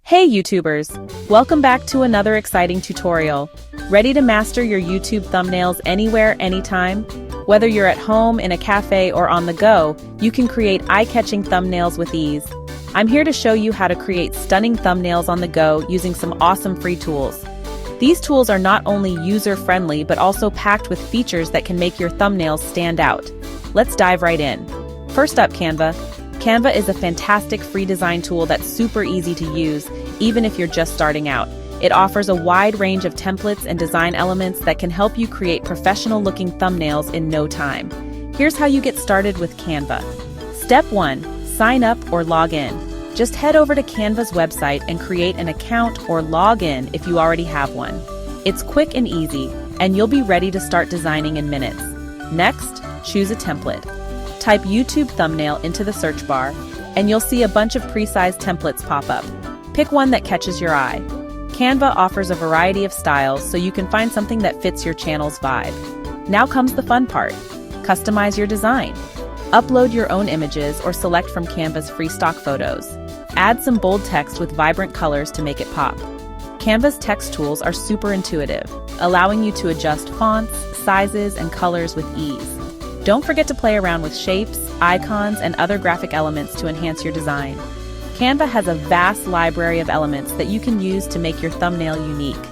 Hey YouTubers! Welcome back to another exciting tutorial. Ready to master your YouTube thumbnails anywhere, anytime? Whether you're at home, in a cafe, or on the go, you can create eye-catching thumbnails with ease. I'm here to show you how to create stunning thumbnails on the go using some awesome free tools. These tools are not only user-friendly but also packed with features that can make your thumbnails stand out. Let's dive right in. First up, Canva. Canva is a fantastic free design tool that's super easy to use, even if you're just starting out. It offers a wide range of templates and design elements that can help you create professional-looking thumbnails in no time. Here's how you get started with Canva. Step 1. Sign up or log in. Just head over to Canva's website and create an account or log in if you already have one. It's quick and easy, and you'll be ready to start designing in minutes. Next, choose a template. Type YouTube thumbnail into the search bar, and you'll see a bunch of pre-sized templates pop up. Pick one that catches your eye. Canva offers a variety of styles, so you can find something that fits your channel's vibe. Now comes the fun part. Customize your design. Upload your own images or select from Canva's free stock photos. Add some bold text with vibrant colors to make it pop. Canva's text tools are super intuitive, allowing you to adjust fonts, sizes, and colors with ease. Don't forget to play around with shapes, icons, and other graphic elements to enhance your design. Canva has a vast library of elements that you can use to make your thumbnail unique.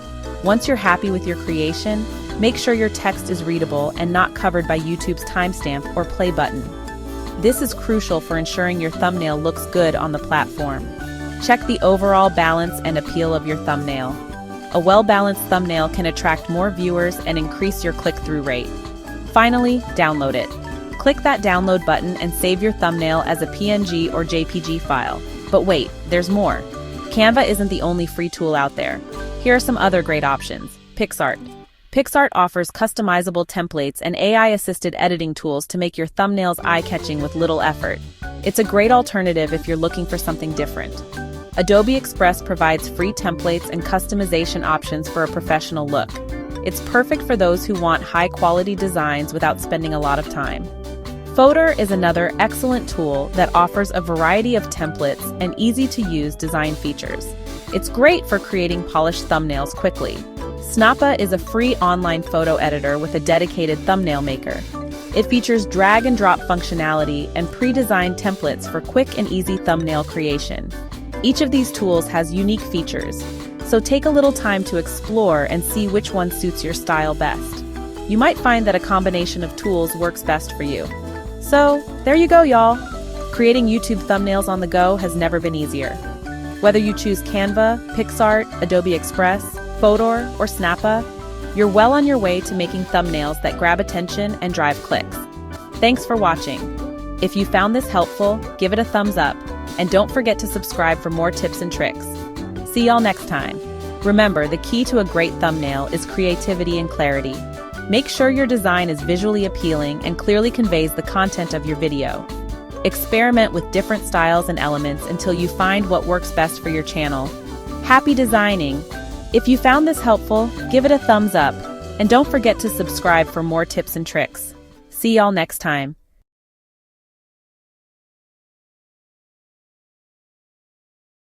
Once you're happy with your creation, make sure your text is readable and not covered by YouTube's timestamp or play button. This is crucial for ensuring your thumbnail looks good on the platform. Check the overall balance and appeal of your thumbnail. A well-balanced thumbnail can attract more viewers and increase your click-through rate. Finally, download it. Click that download button and save your thumbnail as a PNG or JPG file. But wait, there's more. Canva isn't the only free tool out there. Here are some other great options. PicsArt. PicsArt offers customizable templates and AI-assisted editing tools to make your thumbnails eye-catching with little effort. It's a great alternative if you're looking for something different. Adobe Express provides free templates and customization options for a professional look. It's perfect for those who want high-quality designs without spending a lot of time. Flair is another excellent tool that offers a variety of templates and easy-to-use design features. It's great for creating polished thumbnails quickly. Snappa is a free online photo editor with a dedicated thumbnail maker. It features drag-and-drop functionality and pre-designed templates for quick and easy thumbnail creation. Each of these tools has unique features, so take a little time to explore and see which one suits your style best. You might find that a combination of tools works best for you. So, there you go, y'all. Creating YouTube thumbnails on the go has never been easier. Whether you choose Canva, PicsArt, Adobe Express, Flair, or Snappa, you're well on your way to making thumbnails that grab attention and drive clicks. Thanks for watching. If you found this helpful, give it a thumbs up, and don't forget to subscribe for more tips and tricks. See y'all next time. Remember, the key to a great thumbnail is creativity and clarity. Make sure your design is visually appealing and clearly conveys the content of your video. Experiment with different styles and elements until you find what works best for your channel. Happy designing! If you found this helpful, give it a thumbs up, and don't forget to subscribe for more tips and tricks. See y'all next time.